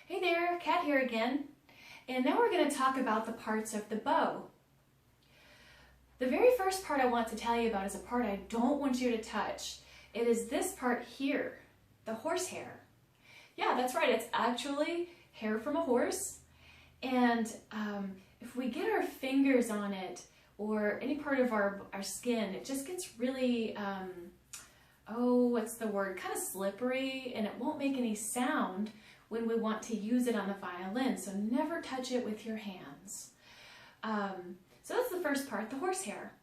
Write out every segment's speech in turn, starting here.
Hey there, Kat here again. And now we're going to talk about the parts of the bow. The very first part I want to tell you about is a part I don't want you to touch. It is this part here, the horsehair. Yeah, that's right, it's actually hair from a horse. And if we get our fingers on it or any part of our skin, it just gets really, what's the word, kind of slippery, and it won't make any sound when we want to use it on the violin, so never touch it with your hands. So that's the first part, the horsehair.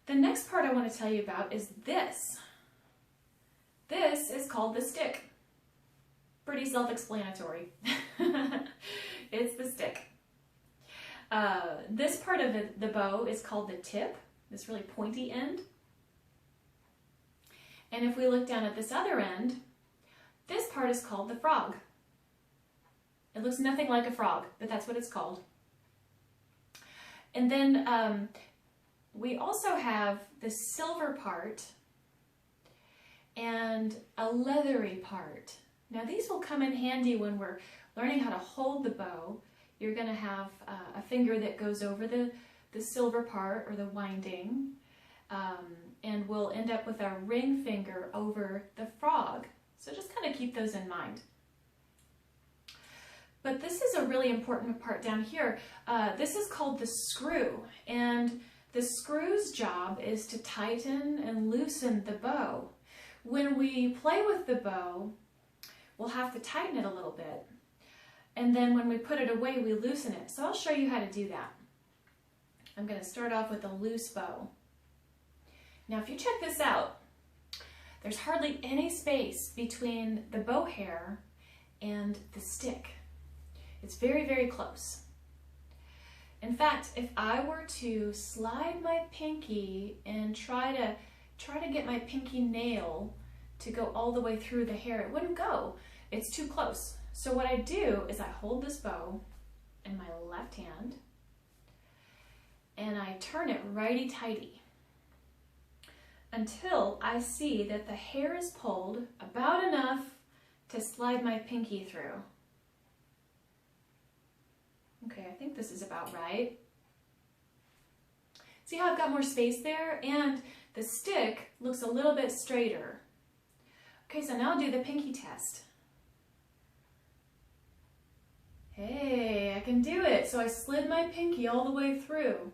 The next part I want to tell you about is this. This is called the stick. Pretty self-explanatory. It's the stick. This part of the bow is called the tip, this really pointy end. And if we look down at this other end, this part is called the frog. It looks nothing like a frog, but that's what it's called. And then we also have the silver part and a leathery part. Now these will come in handy when we're learning how to hold the bow. You're going to have a finger that goes over the silver part or the winding, and we'll end up with our ring finger over the frog. So just kind of keep those in mind. But this is a really important part down here. This is called the screw, and the screw's job is to tighten and loosen the bow. When we play with the bow, we'll have to tighten it a little bit, and then when we put it away, we loosen it. So I'll show you how to do that. I'm going to start off with a loose bow. Now if you check this out, there's hardly any space between the bow hair and the stick. It's very, very close. In fact, if I were to slide my pinky and try to get my pinky nail to go all the way through the hair, it wouldn't go. It's too close. So what I do is I hold this bow in my left hand and I turn it righty-tighty until I see that the hair is pulled about enough to slide my pinky through. Okay, I think this is about right. See how I've got more space there? And the stick looks a little bit straighter. Okay, so now I'll do the pinky test. Hey, I can do it. So I slid my pinky all the way through.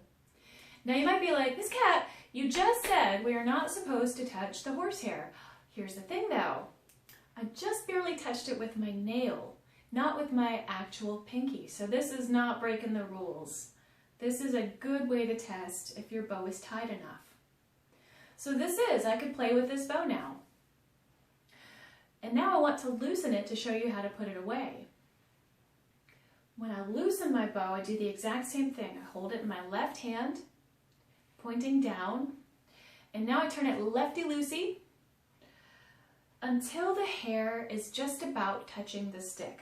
Now you might be like, Miss Kat, you just said we are not supposed to touch the horsehair. Here's the thing though. I just barely touched it with my nail, not with my actual pinky. So this is not breaking the rules. This is a good way to test if your bow is tight enough. So I could play with this bow now. And now I want to loosen it to show you how to put it away. When I loosen my bow, I do the exact same thing. I hold it in my left hand, pointing down, and now I turn it lefty-loosey until the hair is just about touching the stick.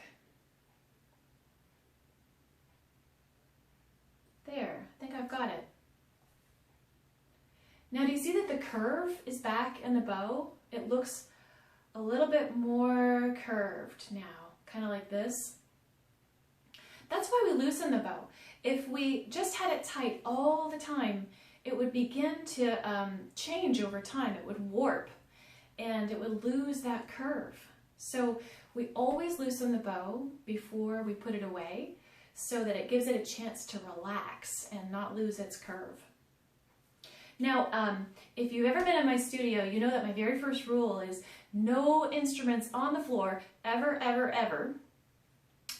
There, I think I've got it. Now do you see that the curve is back in the bow? It looks a little bit more curved now, kind of like this. That's why we loosen the bow. If we just had it tight all the time, it would begin to change over time. It would warp and it would lose that curve. So we always loosen the bow before we put it away so that it gives it a chance to relax and not lose its curve. Now, if you've ever been in my studio, you know that my very first rule is no instruments on the floor, ever, ever, ever.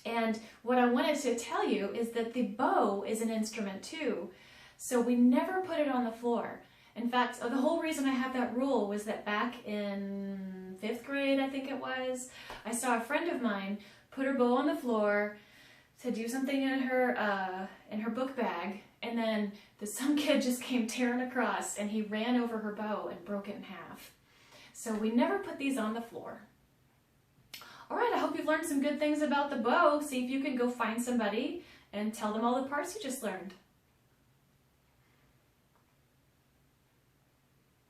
And what I wanted to tell you is that the bow is an instrument too, so we never put it on the floor. In fact, the whole reason I had that rule was that back in 5th grade, I think it was, I saw a friend of mine put her bow on the floor to do something in her book bag, and then some kid just came tearing across and he ran over her bow and broke it in half. So we never put these on the floor. All right, I hope you've learned some good things about the bow. See if you can go find somebody and tell them all the parts you just learned.